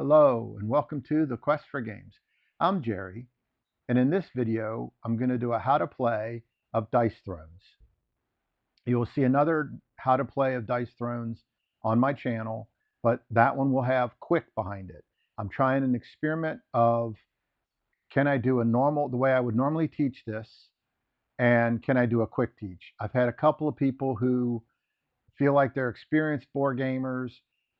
Hello and welcome to the Quest for Games. I'm Jerry, and in this video I'm going to do a how to play of Dice Thrones. You will see another how to play of Dice Thrones on my channel, but that one will have quick behind it. I'm trying an experiment of, can I do the way I would normally teach this, and can I do a quick teach? I've had a couple of people who feel like they're experienced board gamers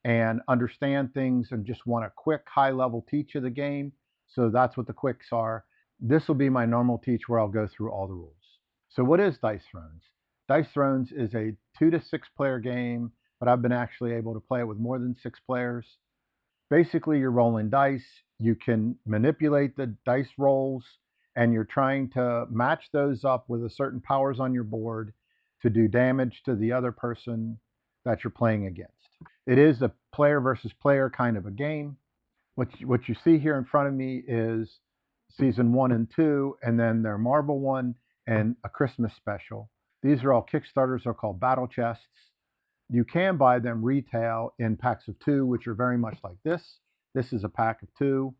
and understand things and just want a quick high level teach of the game. So that's what the quicks are. This will be my normal teach where I'll go through all the rules. So what is Dice Thrones? Dice Thrones is a 2 to 6 player game, but I've been actually able to play it with more than 6 players. Basically, you're rolling dice. You can manipulate the dice rolls, and you're trying to match those up with a certain powers on your board to do damage to the other person that you're playing against. It is a player versus player kind of a game. What you see here in front of me is season 1 and 2, and then their Marvel one and a Christmas special. These are all Kickstarters. They're called battle chests. You can buy them retail in packs of 2, which are very much like this. This is a pack of 2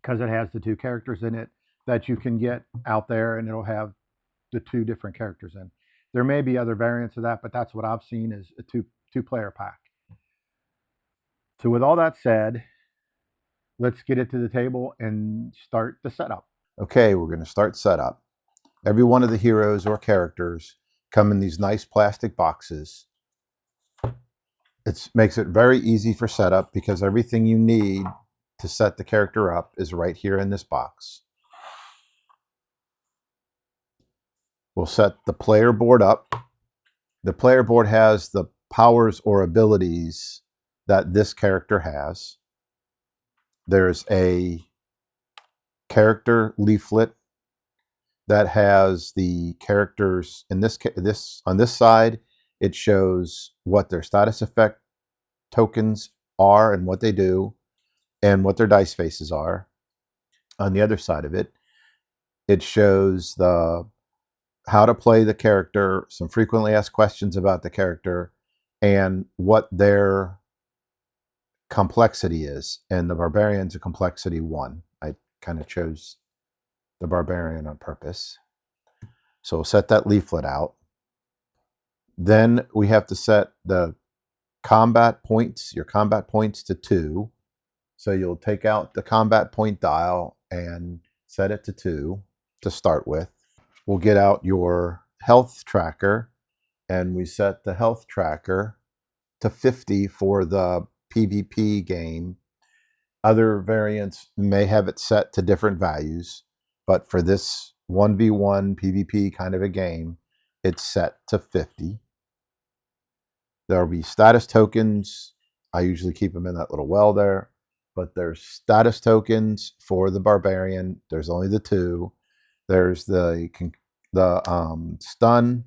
because it has the 2 characters in it that you can get out there, and it'll have the 2 different characters in. There may be other variants of that, but that's what I've seen is a two-player pack. So with all that said, let's get it to the table and start the setup. Okay, we're going to start setup. Every one of the heroes or characters come in these nice plastic boxes. It makes it very easy for setup because everything you need to set the character up is right here in this box. We'll set the player board up. The player board has the powers or abilities that this character has. There's a character leaflet that has the characters in on this side. It shows what their status effect tokens are and what they do and what their dice faces are. On the other side of it, it shows how to play the character, some frequently asked questions about the character, and what their complexity is. And the barbarian's a complexity 1. I kind of chose the barbarian on purpose. So we'll set that leaflet out. Then we have to set the combat points, your combat points to 2. So you'll take out the combat point dial and set it to 2 to start with. We'll get out your health tracker, and we set the health tracker to 50 for the PvP game. Other variants may have it set to different values, but for this 1v1 PvP kind of a game, it's set to 50. There'll be status tokens. I usually keep them in that little well there, but there's status tokens for the barbarian. There's only the 2. There's the stun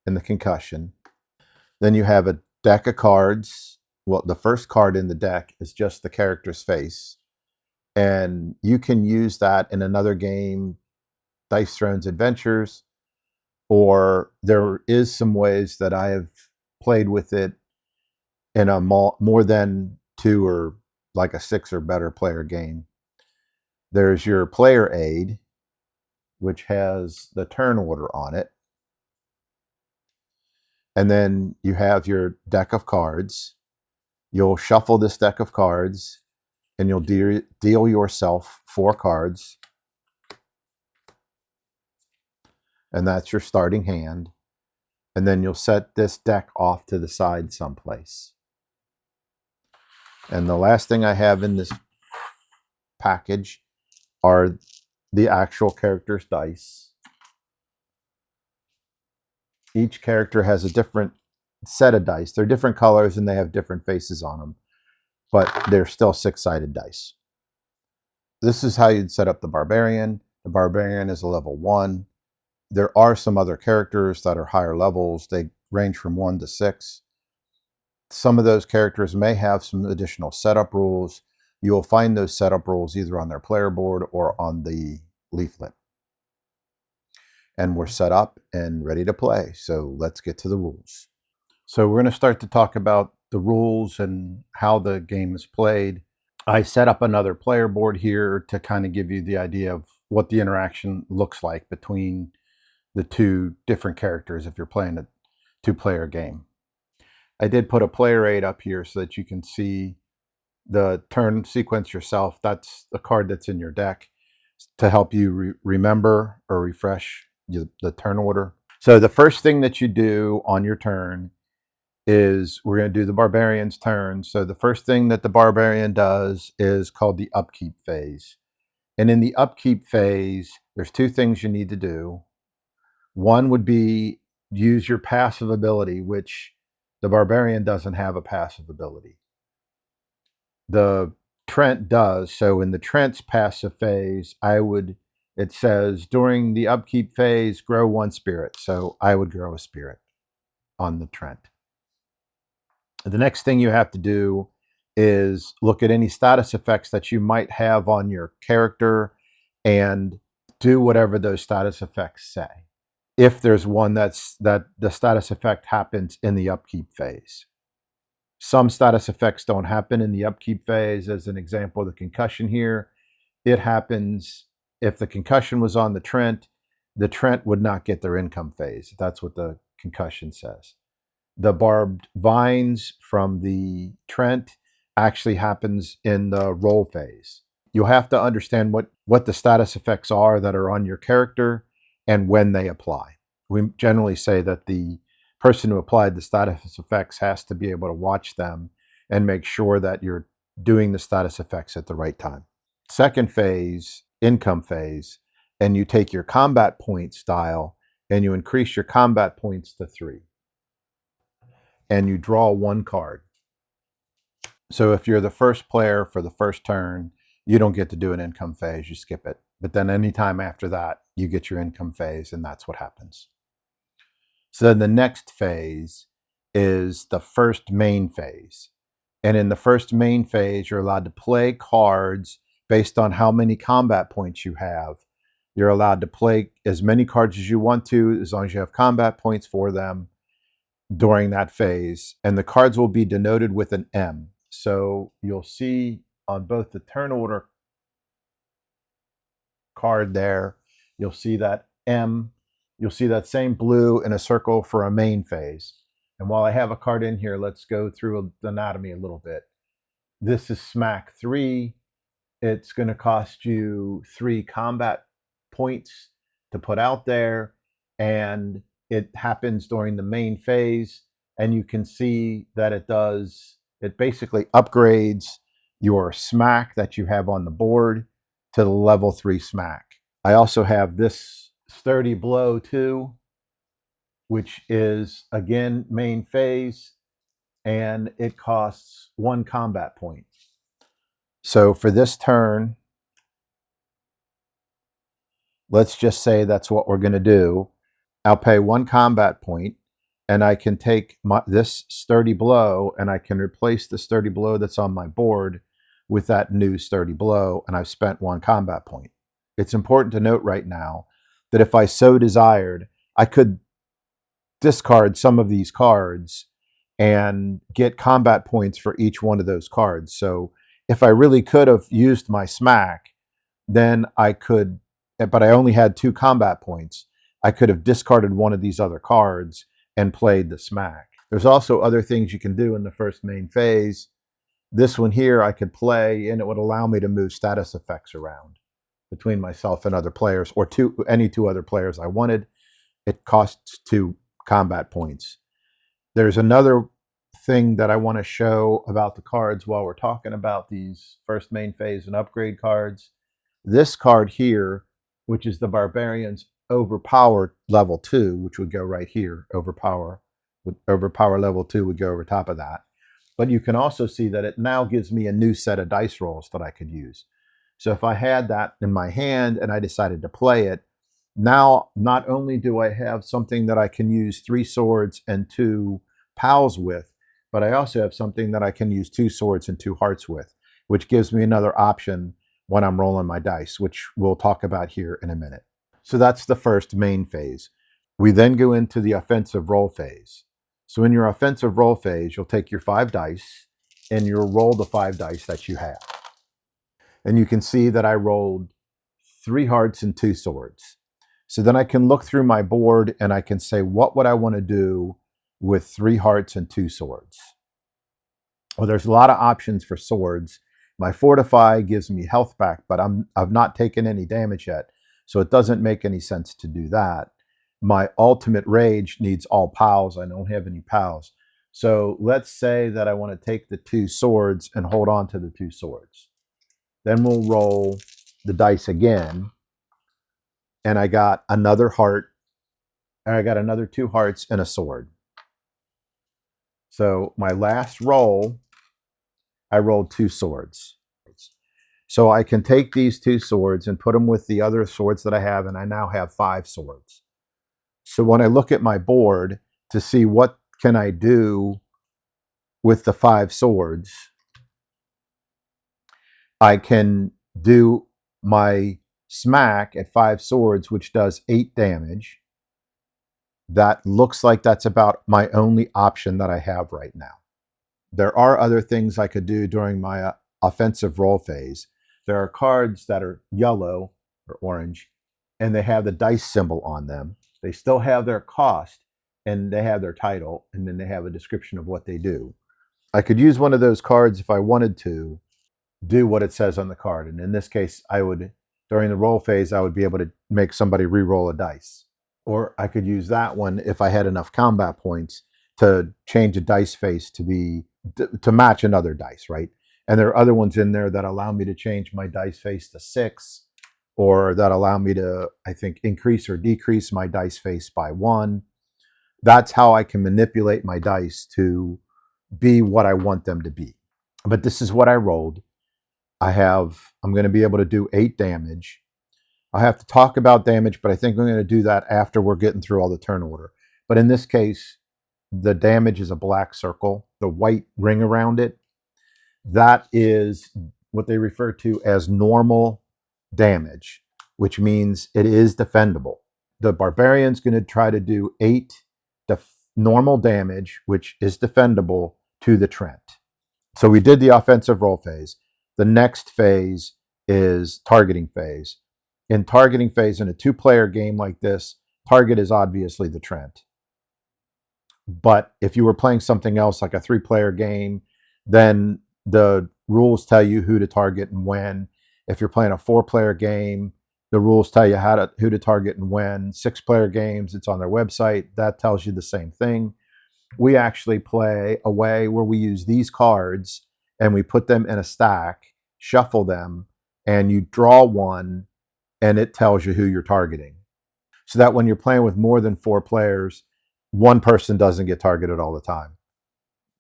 and the concussion. Then you have a deck of cards. Well, the first card in the deck is just the character's face, and you can use that in another game, Dice Thrones Adventures, or there is some ways that I have played with it in a more than 2 or like a 6 or better player game. There's your player aid, which has the turn order on it. And then you have your deck of cards. You'll shuffle this deck of cards, and you'll deal yourself 4 cards. And that's your starting hand. And then you'll set this deck off to the side someplace. And the last thing I have in this package are the actual character's dice. Each character has a different set of dice. They're different colors and they have different faces on them, but they're still 6-sided dice. This is how you'd set up the barbarian. The barbarian is a level 1. There are some other characters that are higher levels. They range from 1 to 6. Some of those characters may have some additional setup rules. You will find those setup rules either on their player board or on the leaflet. And we're set up and ready to play. So let's get to the rules. So we're going to start to talk about the rules and how the game is played. I set up another player board here to kind of give you the idea of what the interaction looks like between the two different characters if you're playing a two-player game. I did put a player aid up here so that you can see the turn sequence yourself. That's the card that's in your deck to help you remember or refresh the turn order. So the first thing that you do on your turn is we're going to do the barbarian's turn. So the first thing that the barbarian does is called the upkeep phase. And in the upkeep phase, there's two things you need to do. One would be use your passive ability, which the barbarian doesn't have a passive ability. The Trent does. So in the Trent's passive phase, it says during the upkeep phase, grow one spirit. So I would grow a spirit on the Trent. The next thing you have to do is look at any status effects that you might have on your character and do whatever those status effects say. If there's one that the status effect happens in the upkeep phase. Some status effects don't happen in the upkeep phase. As an example, the concussion here, it happens if the concussion was on the Trent would not get their income phase. That's what the concussion says. The barbed vines from the Trent actually happens in the roll phase. You'll have to understand what the status effects are that are on your character and when they apply. We generally say that the person who applied the status effects has to be able to watch them and make sure that you're doing the status effects at the right time. Second phase, income phase, and you take your combat point style and you increase your combat points to 3. And you draw one card. So if you're the first player for the first turn, you don't get to do an income phase, you skip it. But then anytime after that, you get your income phase, and that's what happens. So then the next phase is the first main phase. And in the first main phase, you're allowed to play cards based on how many combat points you have. You're allowed to play as many cards as you want to, as long as you have combat points for them during that phase. And the cards will be denoted with an M. So you'll see on both the turn order card there, you'll see that M. You'll see that same blue in a circle for a main phase. And while I have a card in here, let's go through the anatomy a little bit. This is Smack 3. It's going to cost you 3 combat points to put out there, and it happens during the main phase. And you can see that it basically upgrades your smack that you have on the board to the level 3 smack. I also have this Sturdy Blow 2, which is again main phase, and it costs 1 combat point. So for this turn, let's just say that's what we're going to do. I'll pay 1 combat point, and I can take this Sturdy Blow, and I can replace the Sturdy Blow that's on my board with that new Sturdy Blow, and I've spent 1 combat point. It's important to note right now that if I so desired, I could discard some of these cards and get combat points for each one of those cards. So if I really could have used my smack, then I could, but I only had 2 combat points. I could have discarded one of these other cards and played the smack. There's also other things you can do in the first main phase. This one here I could play, and it would allow me to move status effects around between myself and other players, or any 2 other players I wanted. It costs 2 combat points. There's another thing that I want to show about the cards while we're talking about these first main phase and upgrade cards. This card here, which is the Barbarian's Overpower level 2, which would go right here. Overpower level 2 would go over top of that. But you can also see that it now gives me a new set of dice rolls that I could use. So if I had that in my hand and I decided to play it, now not only do I have something that I can use 3 swords and 2 pals with, but I also have something that I can use 2 swords and 2 hearts with, which gives me another option when I'm rolling my dice, which we'll talk about here in a minute. So that's the first main phase. We then go into the offensive roll phase. So in your offensive roll phase, you'll take your 5 dice and you'll roll the 5 dice that you have. And you can see that I rolled 3 hearts and 2 swords. So then I can look through my board and I can say, what would I want to do with 3 hearts and 2 swords? Well, there's a lot of options for swords. My Fortify gives me health back, but I've not taken any damage yet, so it doesn't make any sense to do that. My Ultimate Rage needs all POWs. I don't have any POWs. So let's say that I want to take the 2 swords and hold on to the 2 swords. Then we'll roll the dice again, and I got another heart, and I got another 2 hearts and a sword. So my last roll, I rolled 2 swords. So I can take these 2 swords and put them with the other swords that I have, and I now have 5 swords. So when I look at my board to see what can I do with the 5 swords, I can do my smack at 5 swords, which does 8 damage. That looks like that's about my only option that I have right now. There are other things I could do during my offensive roll phase. There are cards that are yellow or orange, and they have the dice symbol on them. They still have their cost, and they have their title, and then they have a description of what they do. I could use one of those cards if I wanted to do what it says on the card. And in this case, I would, during the roll phase, I would be able to make somebody re-roll a dice. Or I could use that one if I had enough combat points to change a dice face to match another dice, right? And there are other ones in there that allow me to change my dice face to 6, or that allow me to, I think, increase or decrease my dice face by 1. That's how I can manipulate my dice to be what I want them to be. But this is what I rolled. I'm going to be able to do 8 damage. I have to talk about damage, but I think I'm going to do that after we're getting through all the turn order. But in this case, the damage is a black circle. The white ring around it, that is what they refer to as normal damage, which means it is defendable. The Barbarian's going to try to do 8 normal damage, which is defendable, to the Trent. So we did the offensive roll phase. The next phase is targeting phase. In targeting phase, in a 2-player game like this, target is obviously the Trent. But if you were playing something else like a 3-player game, then the rules tell you who to target and when. If you're playing a 4-player game, the rules tell you who to target and when. 6-player games, it's on their website. That tells you the same thing. We actually play a way where we use these cards and we put them in a stack, shuffle them, and you draw one, and it tells you who you're targeting. So that when you're playing with more than 4 players, one person doesn't get targeted all the time.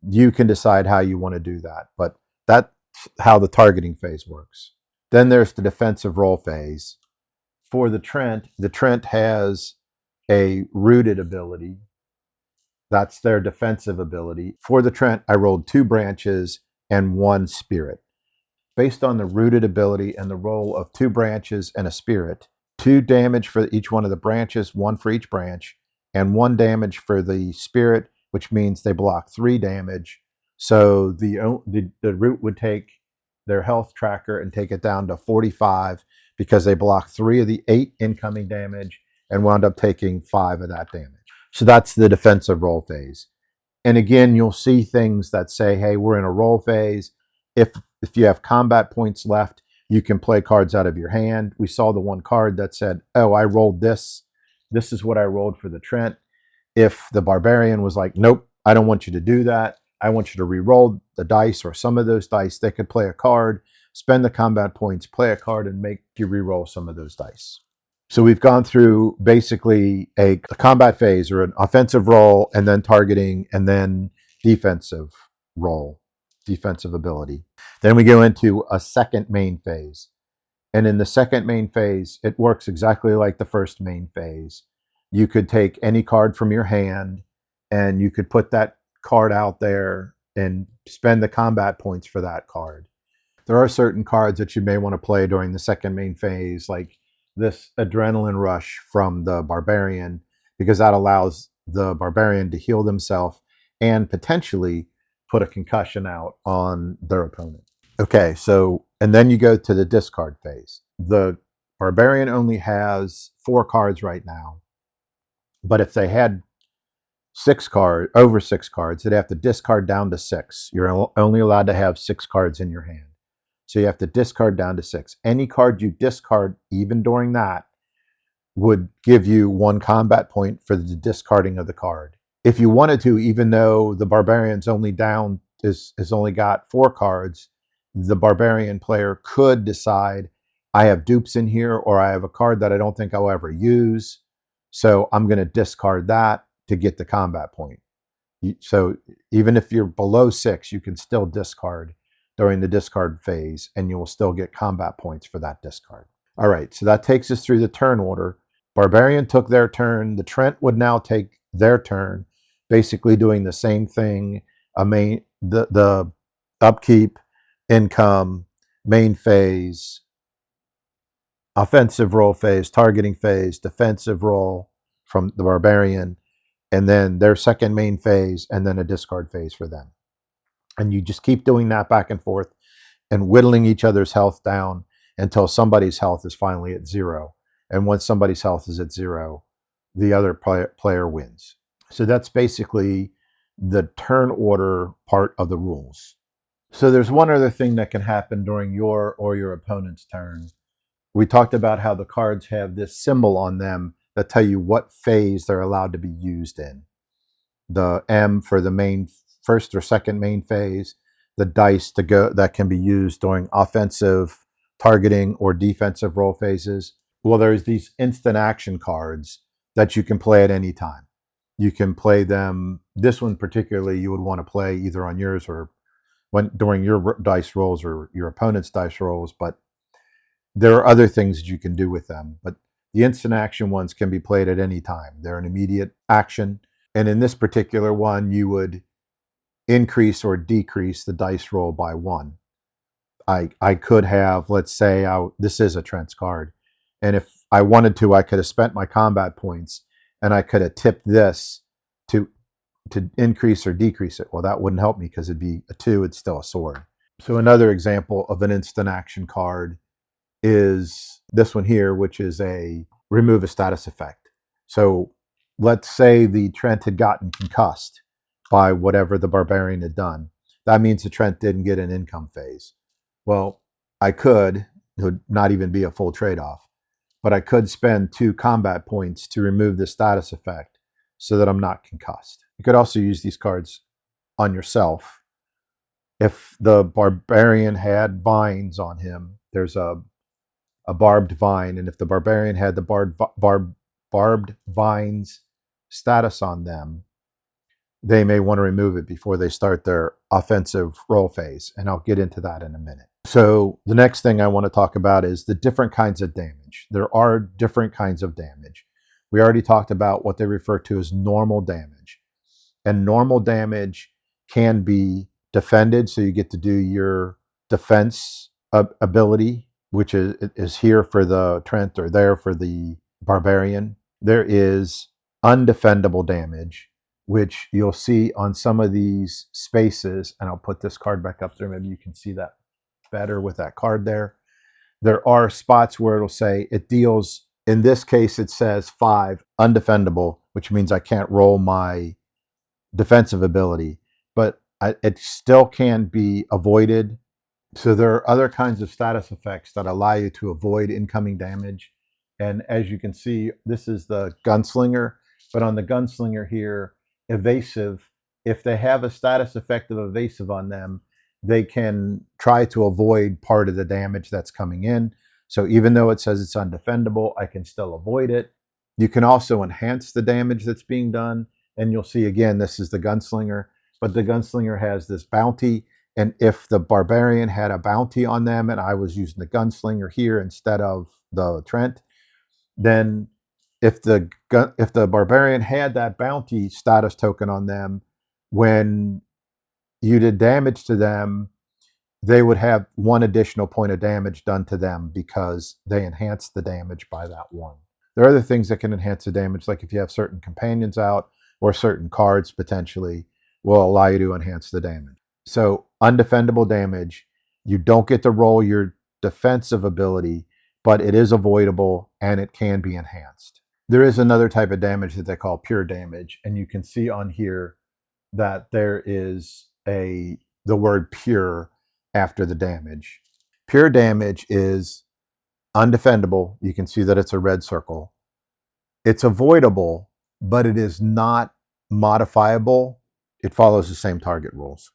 You can decide how you want to do that, but that's how the targeting phase works. Then there's the defensive roll phase. For the Trent has a rooted ability. That's their defensive ability. For the Trent, I rolled 2 branches and 1 spirit. Based on the rooted ability and the roll of 2 branches and a spirit, 2 damage for each one of the branches, 1 for each branch, and 1 damage for the spirit, which means they block 3 damage. So the root would take their health tracker and take it down to 45 because they blocked 3 of the 8 incoming damage and wound up taking 5 of that damage. So that's the defensive roll phase. And again, you'll see things that say, hey, we're in a roll phase. If you have combat points left, you can play cards out of your hand. We saw the one card that said, oh, I rolled this. This is what I rolled for the Trent. If the Barbarian was like, nope, I don't want you to do that. I want you to re-roll the dice or some of those dice. They could play a card, spend the combat points, play a card, and make you re-roll some of those dice. So we've gone through basically a combat phase or an offensive roll, and then targeting, and then defensive roll, defensive ability. Then we go into a second main phase. And in the second main phase, it works exactly like the first main phase. You could take any card from your hand and you could put that card out there and spend the combat points for that card. There are certain cards that you may want to play during the second main phase, like this Adrenaline Rush from the Barbarian, because that allows the Barbarian to heal themselves and potentially put a concussion out on their opponent. Okay, so, and then you go to the discard phase. The barbarian only has 4 cards right now, but if they had over 6 cards, they'd have to discard down to 6. You're only allowed to have 6 cards in your hand. So you have to discard down to 6. Any card you discard, even during that, would give you 1 combat point for the discarding of the card. If you wanted to, even though the barbarian's only down has only got 4 cards, the barbarian player could decide, I have dupes in here, or I have a card that I don't think I'll ever use, so I'm going to discard that to get the combat point. So even if you're below 6, you can still discard during the discard phase, and you will still get combat points for that discard. All right, so that takes us through the turn order. Barbarian took their turn. The Trent would now take their turn, basically doing the same thing. The upkeep, income, main phase, offensive roll phase, targeting phase, defensive roll from the barbarian, and then their second main phase, and then a discard phase for them. And you just keep doing that back and forth and whittling each other's health down until somebody's health is finally at 0. And once somebody's health is at 0, the other player wins. So that's basically the turn order part of the rules. So there's one other thing that can happen during your or your opponent's turn. We talked about how the cards have this symbol on them that tell you what phase they're allowed to be used in. The M for the main first or second main phase, the dice to go that can be used during offensive, targeting, or defensive roll phases. Well, there's these instant action cards that you can play at any time. You can play them. This one particularly, you would want to play either on yours or during your dice rolls or your opponent's dice rolls. But there are other things that you can do with them. But the instant action ones can be played at any time. They're an immediate action. And in this particular one, you would increase or decrease the dice roll by 1. I could have, let's say, this is a Trent's card. And if I wanted to, I could have spent my combat points and I could have tipped this to increase or decrease it. Well, that wouldn't help me because it'd be a 2, it's still a sword. So another example of an instant action card is this one here, which is a remove a status effect. So let's say the Trent had gotten concussed by whatever the barbarian had done. That means the Trent didn't get an income phase. Well, I could, it would not even be a full trade-off, but I could spend 2 combat points to remove the status effect so that I'm not concussed. You could also use these cards on yourself. If the barbarian had vines on him, there's a barbed vine, and if the barbarian had the barbed vines status on them, they may want to remove it before they start their offensive roll phase, and I'll get into that in a minute. So the next thing I want to talk about is the different kinds of damage. There are different kinds of damage. We already talked about what they refer to as normal damage. And normal damage can be defended, so you get to do your defense ability, which is here for the Trent or there for the barbarian. There is undefendable damage, which you'll see on some of these spaces, and I'll put this card back up there. Maybe you can see that better with that card there. There are spots where it'll say it deals, in this case, it says 5 undefendable, which means I can't roll my defensive ability, but it still can be avoided. So there are other kinds of status effects that allow you to avoid incoming damage. And as you can see, this is the Gunslinger, but on the Gunslinger here, evasive, if they have a status effect of evasive on them, they can try to avoid part of the damage that's coming in. So even though it says it's undefendable, I can still avoid it. You can also enhance the damage that's being done. And you'll see again, this is the Gunslinger, but the Gunslinger has this bounty. And if the barbarian had a bounty on them and I was using the Gunslinger here instead of the Trent, then if the barbarian had that bounty status token on them, when you did damage to them, they would have 1 additional point of damage done to them because they enhanced the damage by that 1. There are other things that can enhance the damage, like if you have certain companions out or certain cards potentially, will allow you to enhance the damage. So undefendable damage, you don't get to roll your defensive ability, but it is avoidable and it can be enhanced. There is another type of damage that they call pure damage, and you can see on here that there is the word pure after the damage. Pure damage is undefendable. You can see that it's a red circle. It's avoidable, but it is not modifiable. It follows the same target rules.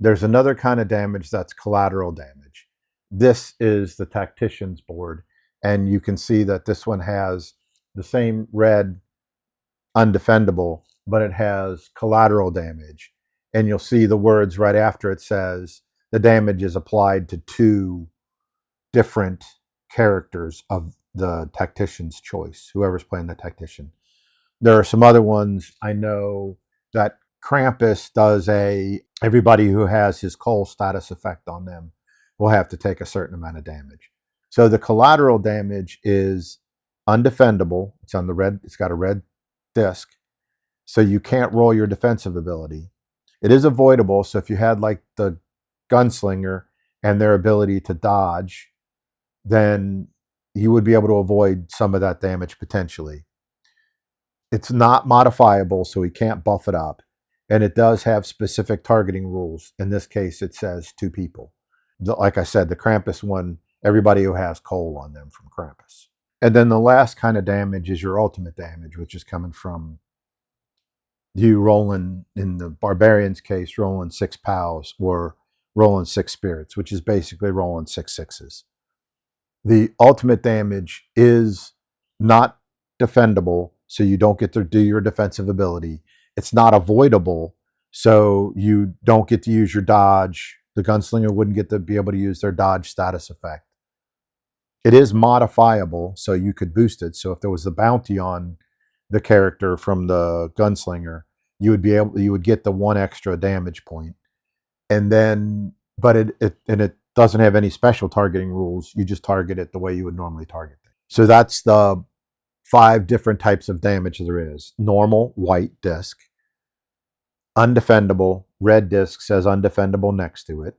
There's another kind of damage that's collateral damage. This is the Tactician's board, and you can see that this one has the same red undefendable, but it has collateral damage. And you'll see the words right after it says the damage is applied to 2 different characters of the Tactician's choice, whoever's playing the Tactician. There are some other ones. I know that Krampus does everybody who has his Cole status effect on them will have to take a certain amount of damage. So the collateral damage is undefendable. It's on the red, it's got a red disc. So you can't roll your defensive ability. It is avoidable. So if you had like the Gunslinger and their ability to dodge, then you would be able to avoid some of that damage potentially. It's not modifiable, so he can't buff it up. And it does have specific targeting rules. In this case, it says 2 people. Like I said, the Krampus one, everybody who has Cole on them from Krampus. And then the last kind of damage is your ultimate damage, which is coming from you rolling, in the Barbarian's case, rolling 6 POWs or rolling 6 spirits, which is basically rolling 6 6s. The ultimate damage is not defendable, so you don't get to do your defensive ability. It's not avoidable, so you don't get to use your dodge. The Gunslinger wouldn't get to be able to use their dodge status effect. It is modifiable, so you could boost it. So if there was a bounty on the character from the Gunslinger, you would get the 1 extra damage point. And then, but it doesn't have any special targeting rules. You just target it the way you would normally target it. So that's the 5 different types of damage there is. Normal, white disc. Undefendable, red disc says undefendable next to it,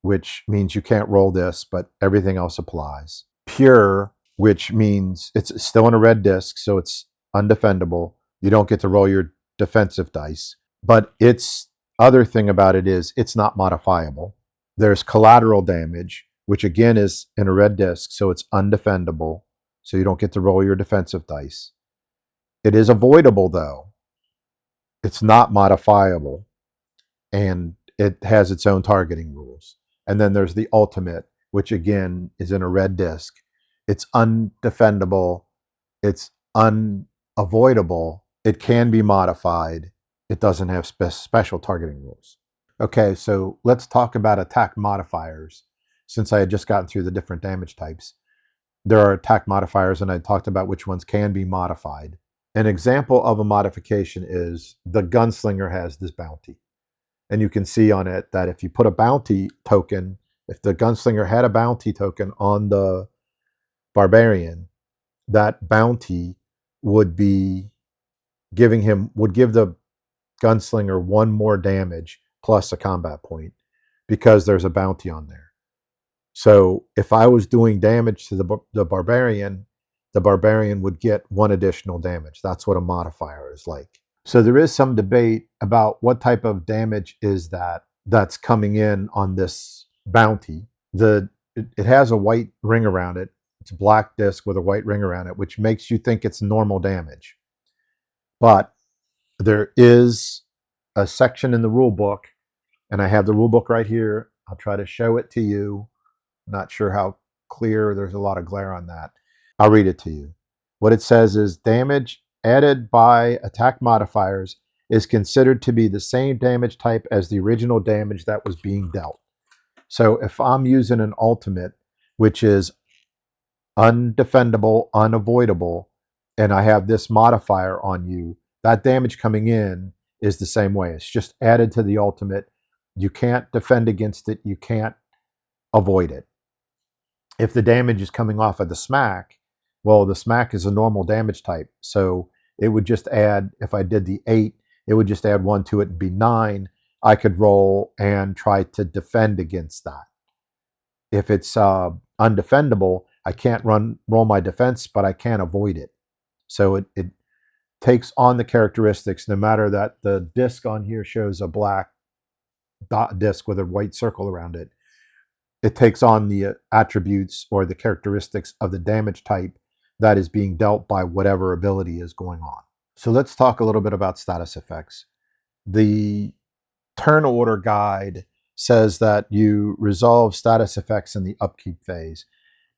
which means you can't roll this, but everything else applies. Pure, which means it's still in a red disc, so it's undefendable. You don't get to roll your defensive dice. But its other thing about it is it's not modifiable. There's collateral damage, which again is in a red disc, so it's undefendable. So you don't get to roll your defensive dice. It is avoidable, though. It's not modifiable. And it has its own targeting rules. And then there's the ultimate, which again is in a red disc. It's undefendable. It's unavoidable. It can be modified. It doesn't have special targeting rules. Okay, so let's talk about attack modifiers. Since I had just gotten through the different damage types, there are attack modifiers, and I talked about which ones can be modified. An example of a modification is the Gunslinger has this bounty. And you can see on it that if you put a bounty token, if the Gunslinger had a bounty token on the Barbarian, that bounty would be would give the Gunslinger 1 more damage plus a combat point because there's a bounty on there. So if I was doing damage to the Barbarian would get 1 additional damage. That's what a modifier is like. So there is some debate about what type of damage is that's coming in on this bounty. It has a white ring around it. It's a black disc with a white ring around it, which makes you think it's normal damage. But there is a section in the rule book, and I have the rule book right here. I'll try to show it to you. Not sure how clear. There's a lot of glare on that. I'll read it to you. What it says is damage added by attack modifiers is considered to be the same damage type as the original damage that was being dealt. So if I'm using an ultimate, which is undefendable, unavoidable, and I have this modifier on you, that damage coming in is the same way. It's just added to the ultimate. You can't defend against it. You can't avoid it. If the damage is coming off of the smack, well, the smack is a normal damage type. So it would just add, if I did the 8, it would just add 1 to it and be 9. I could roll and try to defend against that. If it's undefendable, I can't roll my defense, but I can't avoid it. So it takes on the characteristics, no matter that the disc on here shows a black dot disc with a white circle around it. It takes on the attributes or the characteristics of the damage type that is being dealt by whatever ability is going on. So let's talk a little bit about status effects. The turn order guide says that you resolve status effects in the upkeep phase,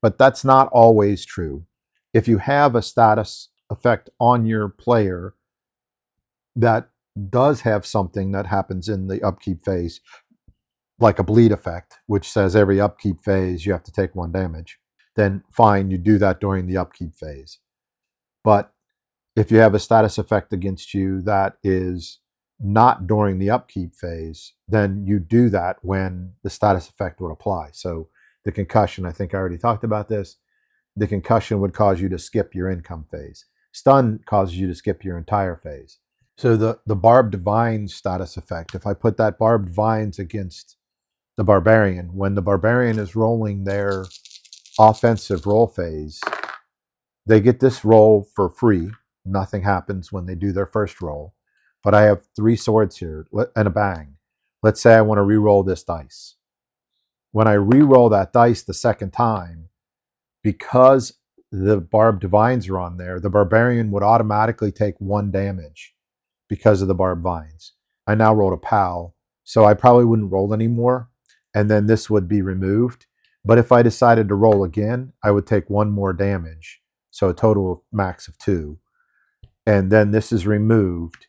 but that's not always true. If you have a status effect on your player that does have something that happens in the upkeep phase, like a bleed effect, which says every upkeep phase you have to take 1 damage, then fine, you do that during the upkeep phase. But if you have a status effect against you that is not during the upkeep phase, then you do that when the status effect would apply. So the concussion, I think I already talked about this. The concussion would cause you to skip your income phase. Stun causes you to skip your entire phase. So the barbed vines status effect, if I put that barbed vines against the barbarian, when the barbarian is rolling their offensive roll phase, they get this roll for free. Nothing happens when they do their first roll. But I have 3 swords here and a bang. Let's say I want to re-roll this dice. When I re-roll that dice the second time, because the barbed vines are on there, the barbarian would automatically take 1 damage because of the barbed vines. I now rolled a POW, so I probably wouldn't roll anymore, and then this would be removed. But if I decided to roll again, I would take 1 more damage, so a total of max of 2. And then this is removed,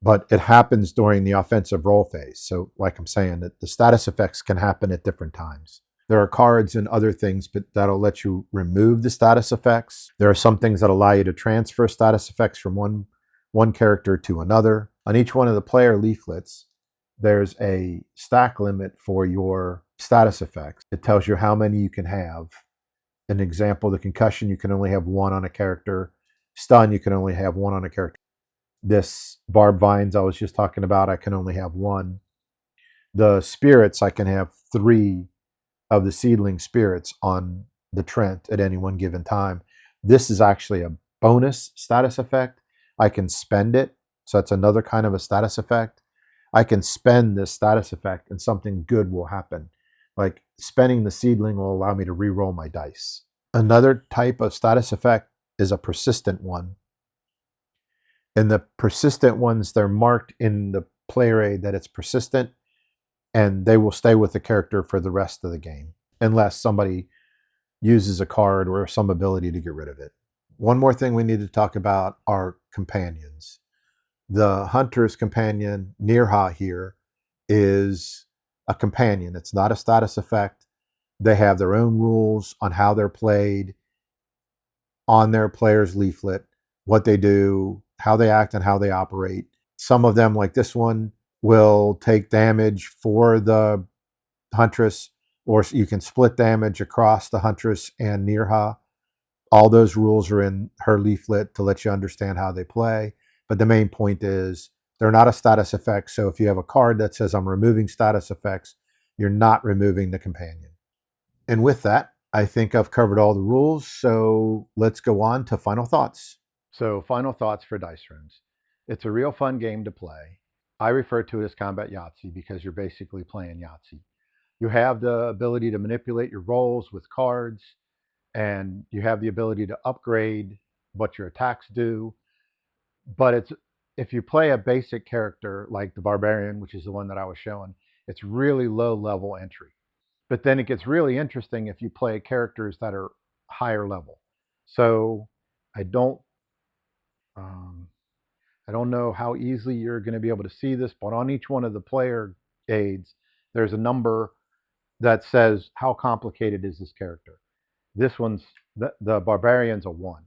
but it happens during the offensive roll phase. So like I'm saying, that the status effects can happen at different times. There are cards and other things but that'll let you remove the status effects. There are some things that allow you to transfer status effects from one character to another. On each one of the player leaflets, there's a stack limit for your status effects. It tells you how many you can have. An example, the concussion, you can only have 1 on a character. Stun, you can only have 1 on a character. This barbed vines I was just talking about, I can only have 1. The spirits, I can have 3 of the seedling spirits on the Trent at any one given time. This is actually a bonus status effect. I can spend it, so that's another kind of a status effect. I can spend this status effect and something good will happen. Like spending the seedling will allow me to re-roll my dice. Another type of status effect is a persistent one. And the persistent ones, they're marked in the player aid that it's persistent, and they will stay with the character for the rest of the game, unless somebody uses a card or some ability to get rid of it. One more thing we need to talk about are companions. The Hunter's Companion, Nirha here, is a companion. It's not a status effect. They have their own rules on how they're played on their player's leaflet, what they do, how they act, and how they operate. Some of them, like this one, will take damage for the Huntress, or you can split damage across the Huntress and Nirha. All those rules are in her leaflet to let you understand how they play. But the main point is they're not a status effect. So if you have a card that says I'm removing status effects, you're not removing the companion. And with that, I think I've covered all the rules. So let's go on to final thoughts. So final thoughts for Dice Thrones. It's a real fun game to play. I refer to it as Combat Yahtzee because you're basically playing Yahtzee. You have the ability to manipulate your rolls with cards, and you have the ability to upgrade what your attacks do. But if you play a basic character like the Barbarian, which is the one that I was showing, it's really low level entry. But then it gets really interesting if you play characters that are higher level. So I don't know how easily you're going to be able to see this, but on each one of the player aids, there's a number that says how complicated is this character. This one's the Barbarian's a 1,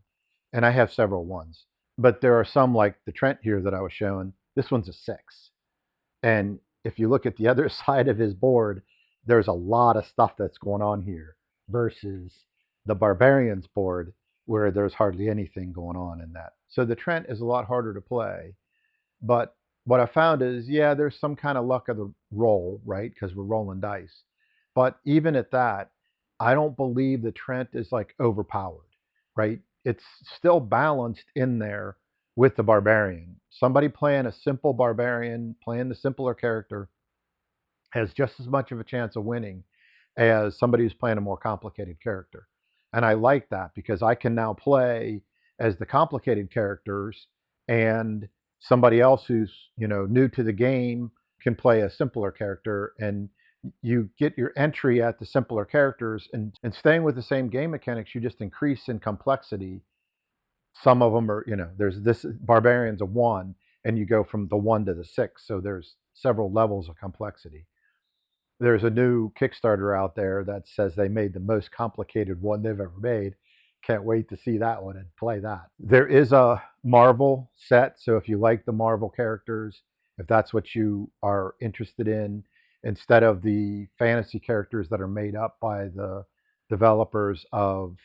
and I have several 1s. But there are some like the Trent here that I was showing. This one's a 6. And if you look at the other side of his board, there's a lot of stuff that's going on here versus the Barbarian's board where there's hardly anything going on in that. So the Trent is a lot harder to play. But what I found is, yeah, there's some kind of luck of the roll, right? Because we're rolling dice. But even at that, I don't believe the Trent is like overpowered, right? It's still balanced in there with the barbarian. Somebody playing a simple barbarian, playing the simpler character, has just as much of a chance of winning as somebody who's playing a more complicated character. And I like that because I can now play as the complicated characters, and somebody else who's, new to the game can play a simpler character, and you get your entry at the simpler characters, and staying with the same game mechanics, you just increase in complexity. Some of them are, there's this barbarian's a 1, and you go from the 1 to the 6, so there's several levels of complexity. There's a new Kickstarter out there that says they made the most complicated one they've ever made. Can't wait to see that one and play that. There is a Marvel set, so if you like the Marvel characters, if that's what you are interested in, instead of the fantasy characters that are made up by the developers of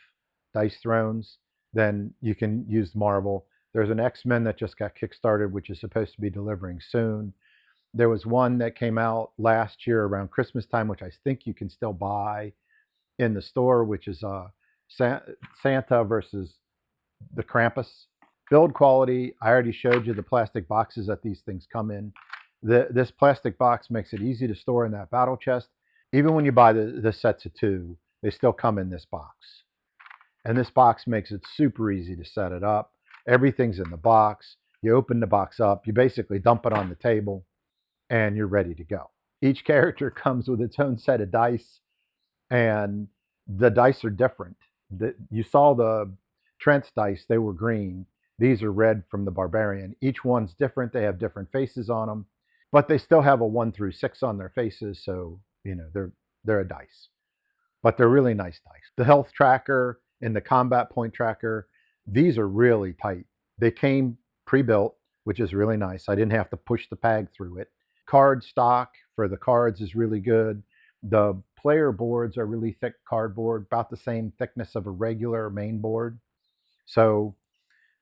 Dice Thrones, then you can use Marvel. There's an X-Men that just got kickstarted, which is supposed to be delivering soon. There was one that came out last year around Christmas time, which I think you can still buy in the store, which is Santa versus the Krampus. Build quality, I already showed you the plastic boxes that these things come in. This plastic box makes it easy to store in that battle chest. Even when you buy the sets of 2, they still come in this box. And this box makes it super easy to set it up. Everything's in the box. You open the box up, you basically dump it on the table, and you're ready to go. Each character comes with its own set of dice, and the dice are different. You saw the Trent's dice, they were green. These are red from the Barbarian. Each one's different. They have different faces on them, but they still have a 1 through 6 on their faces, so they're a dice. But they're really nice dice. The health tracker and the combat point tracker, these are really tight. They came pre-built, which is really nice. I didn't have to push the peg through it. Card stock for the cards is really good. The player boards are really thick cardboard, about the same thickness of a regular main board. So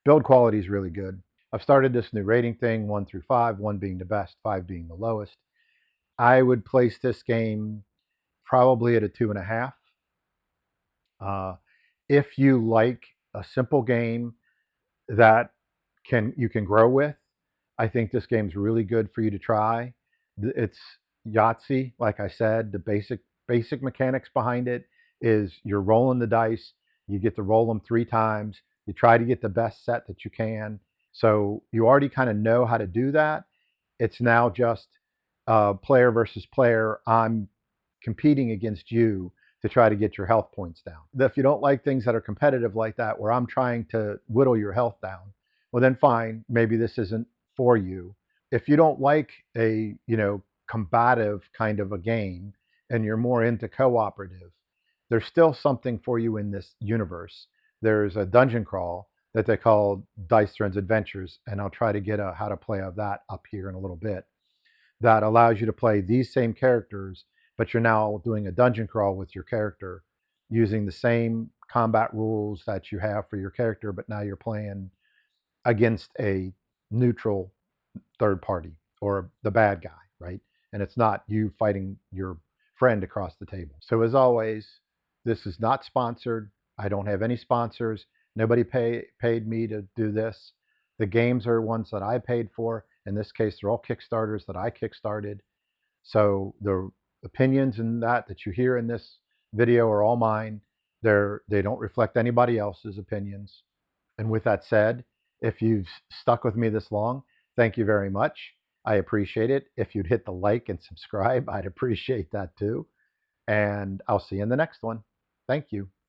build quality is really good. I've started this new rating thing, 1 through 5, 1 being the best, 5 being the lowest. I would place this game probably at a 2.5. If you like a simple game that you can grow with, I think this game's really good for you to try. It's Yahtzee, like I said. The basic mechanics behind it is you're rolling the dice. You get to roll them 3 times. You try to get the best set that you can. So you already kind of know how to do that. It's now just player versus player. I'm competing against you to try to get your health points down. If you don't like things that are competitive like that, where I'm trying to whittle your health down, well then fine, maybe this isn't for you. If you don't like a, combative kind of a game and you're more into cooperative, there's still something for you in this universe. There's a dungeon crawl that they call Dice Thrones Adventures, and I'll try to get a how to play of that up here in a little bit, that allows you to play these same characters, but you're now doing a dungeon crawl with your character using the same combat rules that you have for your character, but now you're playing against a neutral third party or the bad guy, right? And it's not you fighting your friend across the table. So as always, this is not sponsored. I don't have any sponsors. Nobody paid me to do this. The games are ones that I paid for. In this case, they're all Kickstarters that I kickstarted. So the opinions and that you hear in this video are all mine. They don't reflect anybody else's opinions. And with that said, if you've stuck with me this long, thank you very much. I appreciate it. If you'd hit the like and subscribe, I'd appreciate that too. And I'll see you in the next one. Thank you.